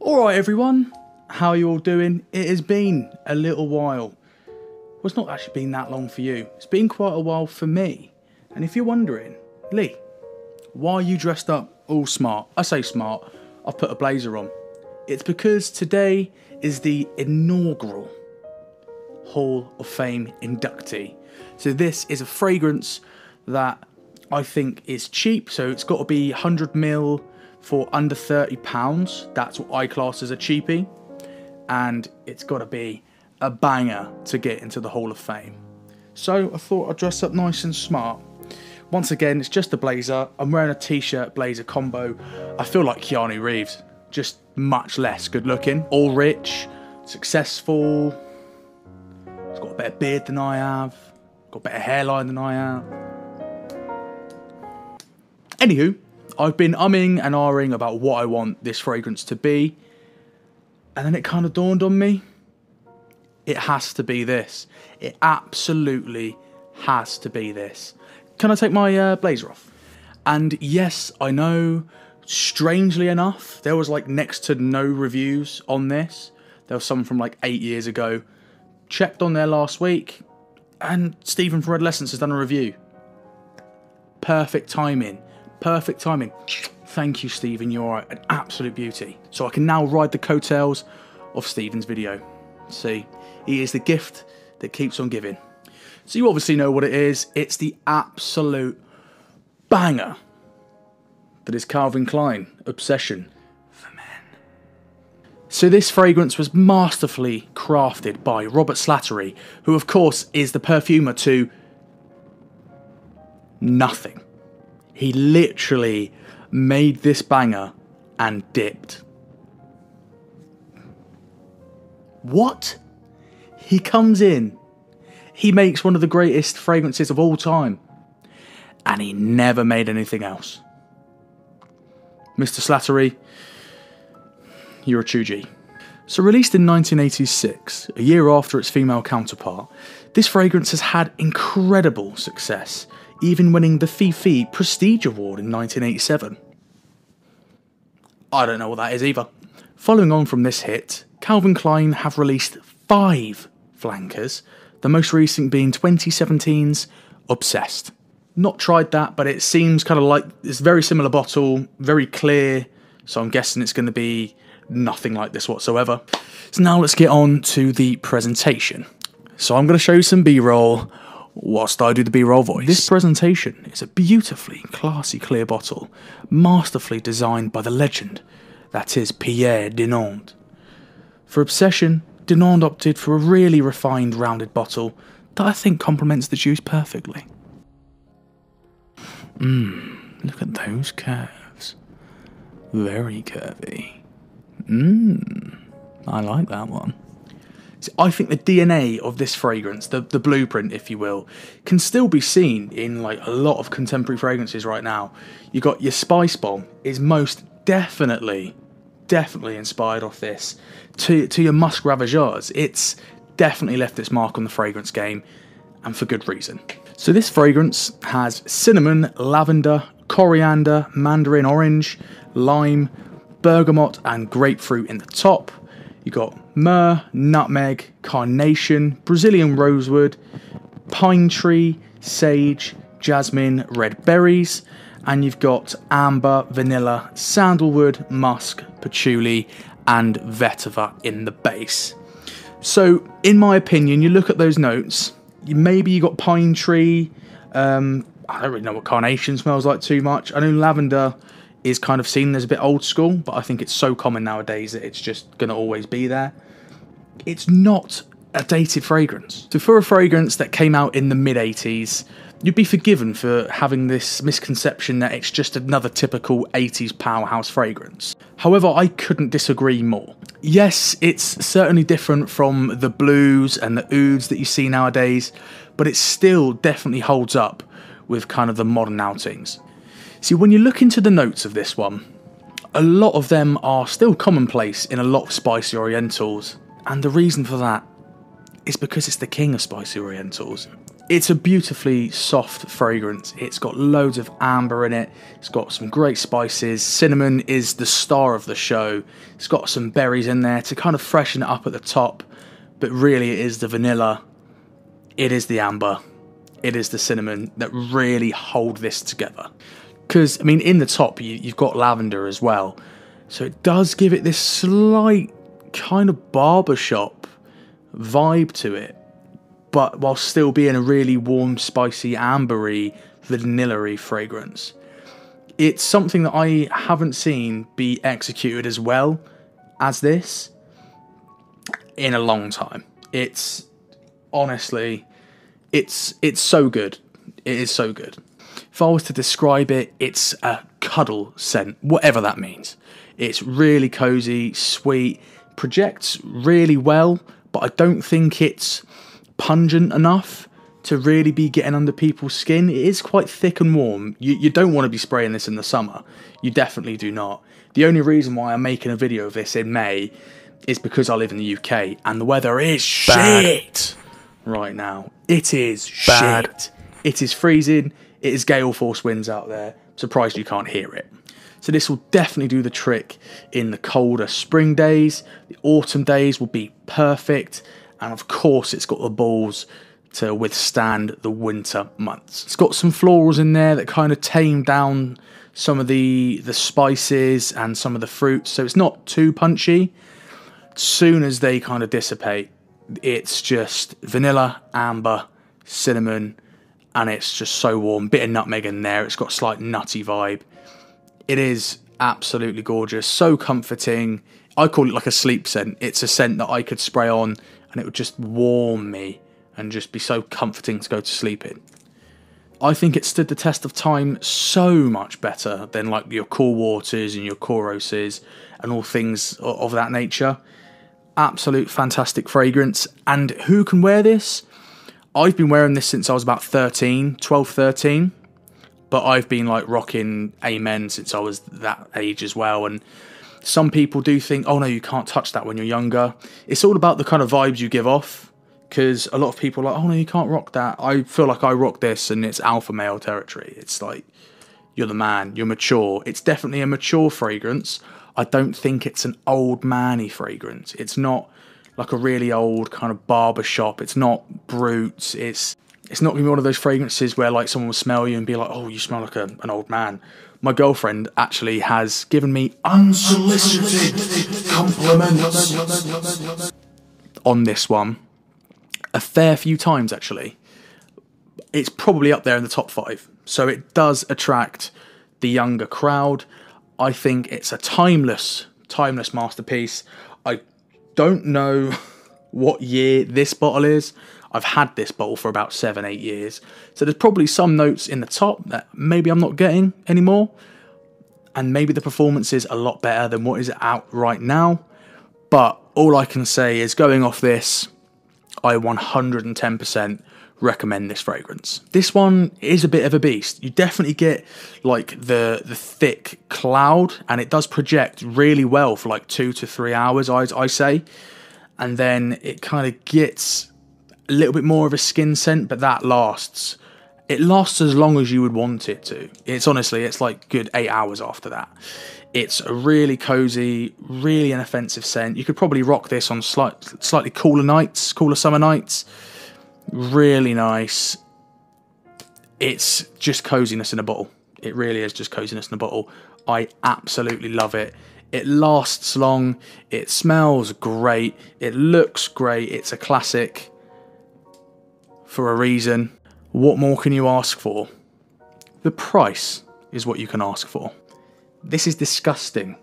Alright everyone, how are you all doing? It has been a little while. Well, it's not actually been that long for you. It's been quite a while for me. And if you're wondering, Lee, why are you dressed up all smart? I say smart, I've put a blazer on. It's because today is the inaugural Hall of Fame inductee. So this is a fragrance that I think is cheap, so it's got to be 100ml for under £30. That's what I class as a cheapie. And it's got to be a banger to get into the Hall of Fame. So I thought I'd dress up nice and smart. Once again, it's just a blazer. I'm wearing a t-shirt blazer combo. I feel like Keanu Reeves, just much less good looking. All rich, successful. He's got a better beard than I have. Got a better hairline than I have. Anywho, I've been umming and ahhing about what I want this fragrance to be. And then it kind of dawned on me. It has to be this. It absolutely has to be this. Can I take my blazer off? And yes, I know, strangely enough, there was like next to no reviews on this. There was some from like 8 years ago. Checked on there last week. And Stephen from Red Lessons has done a review. Perfect timing. Perfect timing. Thank you, Stephen. You are an absolute beauty. So I can now ride the coattails of Stephen's video. See, he is the gift that keeps on giving. So you obviously know what it is. It's the absolute banger that is Calvin Klein Obsession for Men. So this fragrance was masterfully crafted by Robert Slattery, who of course is the perfumer to nothing. He literally made this banger and dipped. What? He comes in, he makes one of the greatest fragrances of all time, and he never made anything else. Mr. Slattery, you're a true G. So released in 1986, a year after its female counterpart, this fragrance has had incredible success, even winning the Fifi Prestige Award in 1987. I don't know what that is either. Following on from this hit, Calvin Klein have released 5 flankers, the most recent being 2017's Obsessed. Not tried that, but it seems kind of like it's a very similar bottle, very clear, so I'm guessing it's going to be nothing like this whatsoever. So now let's get on to the presentation. So I'm going to show you some B-roll whilst I do the B-roll voice. This presentation is a beautifully classy clear bottle, masterfully designed by the legend that is Pierre Dinand. For Obsession, Dinand opted for a really refined rounded bottle that I think complements the juice perfectly. Look at those curves. Very curvy. I like that one. I think the DNA of this fragrance, the blueprint, if you will, can still be seen in like a lot of contemporary fragrances right now. You got your Spice Bomb is most definitely inspired off this. To your Musk Ravageurs, it's definitely left its mark on the fragrance game, and for good reason. So this fragrance has cinnamon, lavender, coriander, mandarin orange, lime, bergamot and grapefruit in the top. You got myrrh, nutmeg, carnation, Brazilian rosewood, pine tree, sage, jasmine, red berries, and you've got amber, vanilla, sandalwood, musk, patchouli, and vetiver in the base. So, in my opinion, you look at those notes, maybe you got pine tree, I don't really know what carnation smells like too much. I know lavender is kind of seen as a bit old school, but I think it's so common nowadays that it's just going to always be there. It's not a dated fragrance. So for a fragrance that came out in the mid-80s, you'd be forgiven for having this misconception that it's just another typical 80s powerhouse fragrance. However, I couldn't disagree more. Yes, it's certainly different from the blues and the ouds that you see nowadays, but it still definitely holds up with kind of the modern outings. See, when you look into the notes of this one, a lot of them are still commonplace in a lot of spicy orientals, and the reason for that is because it's the king of spicy orientals. It's a beautifully soft fragrance. It's got loads of amber in it. It's got some great spices. Cinnamon is the star of the show. It's got some berries in there to kind of freshen it up at the top. But really it is the vanilla. It is the amber. It is the cinnamon that really hold this together. Because, I mean, in the top you've got lavender as well. So it does give it this slight kind of barbershop vibe to it, but while still being a really warm, spicy, ambery, vanilla-y fragrance. It's something that I haven't seen be executed as well as this in a long time. It's honestly, it's so good. It is so good. If I was to describe it, it's a cuddle scent, whatever that means. It's really cozy, sweet, projects really well, but I don't think it's pungent enough to really be getting under people's skin. It is quite thick and warm. You don't want to be spraying this in the summer. You definitely do not. The only reason why I'm making a video of this in May is because I live in the UK and the weather is shit right now. It is shit. It is freezing. It is gale force winds out there. Surprised you can't hear it. So this will definitely do the trick in the colder spring days. The autumn days will be perfect. And of course, it's got the balls to withstand the winter months. It's got some florals in there that kind of tame down some of the spices and some of the fruits. So it's not too punchy. As soon as they kind of dissipate, it's just vanilla, amber, cinnamon, and it's just so warm. Bit of nutmeg in there. It's got a slight nutty vibe. It is absolutely gorgeous, so comforting. I call it like a sleep scent. It's a scent that I could spray on and it would just warm me and just be so comforting to go to sleep in. I think it stood the test of time so much better than like your Cool Waters and your Coroses and all things of that nature. Absolute fantastic fragrance. And who can wear this? I've been wearing this since I was about 12, 13. But I've been like rocking Amen since I was that age as well. And some people do think, oh no, you can't touch that when you're younger. It's all about the kind of vibes you give off. Because a lot of people are like, oh no, you can't rock that. I feel like I rock this and it's alpha male territory. It's like, you're the man, you're mature. It's definitely a mature fragrance. I don't think it's an old manny fragrance. It's not like a really old kind of barbershop. It's not brute. It's not going to be one of those fragrances where like someone will smell you and be like, oh, you smell like an old man. My girlfriend actually has given me unsolicited compliments on this one a fair few times actually. It's probably up there in the top 5. So it does attract the younger crowd. I think it's a timeless masterpiece. I don't know what year this bottle is. I've had this bottle for about 7-8 years. So there's probably some notes in the top that maybe I'm not getting anymore. And maybe the performance is a lot better than what is out right now. But all I can say is going off this, I 110% recommend this fragrance. This one is a bit of a beast. You definitely get like the thick cloud and it does project really well for like 2 to 3 hours, I say. And then it kind of gets a little bit more of a skin scent, but that lasts. It lasts as long as you would want it to. It's honestly, it's like good 8 hours after that. It's a really cozy, really inoffensive scent. You could probably rock this on slightly cooler nights, cooler summer nights. Really nice. It's just coziness in a bottle. It really is just coziness in a bottle. I absolutely love it. It lasts long. It smells great. It looks great. It's a classic for a reason. What more can you ask for? The price is what you can ask for. This is disgusting.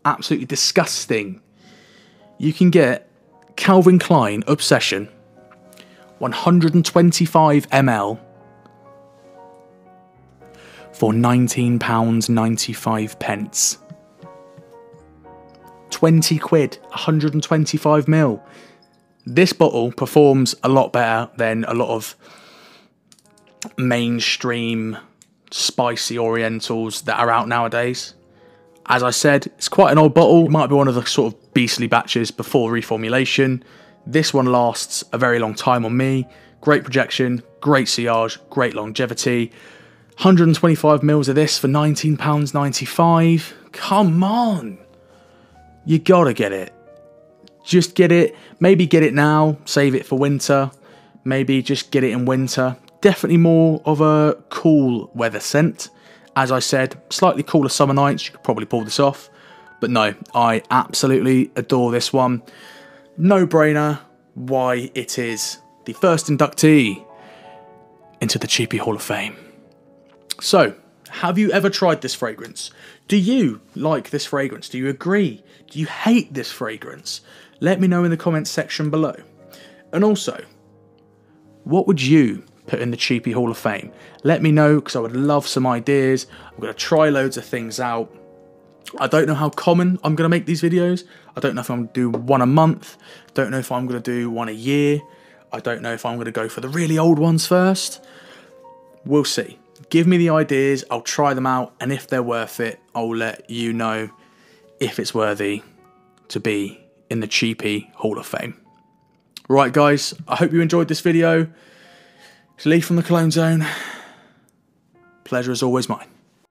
Absolutely disgusting. You can get Calvin Klein Obsession 125 ml for £19.95. 20 quid, 125 ml. This bottle performs a lot better than a lot of mainstream spicy orientals that are out nowadays. As I said, it's quite an old bottle. It might be one of the sort of beastly batches before reformulation. This one lasts a very long time on me. Great projection, great sillage, great longevity. 125 mils of this for £19.95. Come on. You gotta get it. Just get it. Maybe get it now. Save it for winter. Maybe just get it in winter. Definitely more of a cool weather scent. As I said, slightly cooler summer nights. You could probably pull this off. But no, I absolutely adore this one. No brainer why it is the first inductee into the Cheapie Hall of Fame. So, have you ever tried this fragrance? Do you like this fragrance? Do you agree? Do you hate this fragrance? Let me know in the comments section below. And also, what would you put in the Cheapie Hall of Fame? Let me know, because I would love some ideas. I'm going to try loads of things out. I don't know how common I'm going to make these videos. I don't know if I'm going to do one a month. Don't know if I'm going to do one a year. I don't know if I'm going to go for the really old ones first. We'll see. Give me the ideas. I'll try them out. And if they're worth it, I'll let you know if it's worthy to be in the Cheapie Hall of Fame. Right, guys. I hope you enjoyed this video. It's Lee from the Cologne Zone. Pleasure is always mine.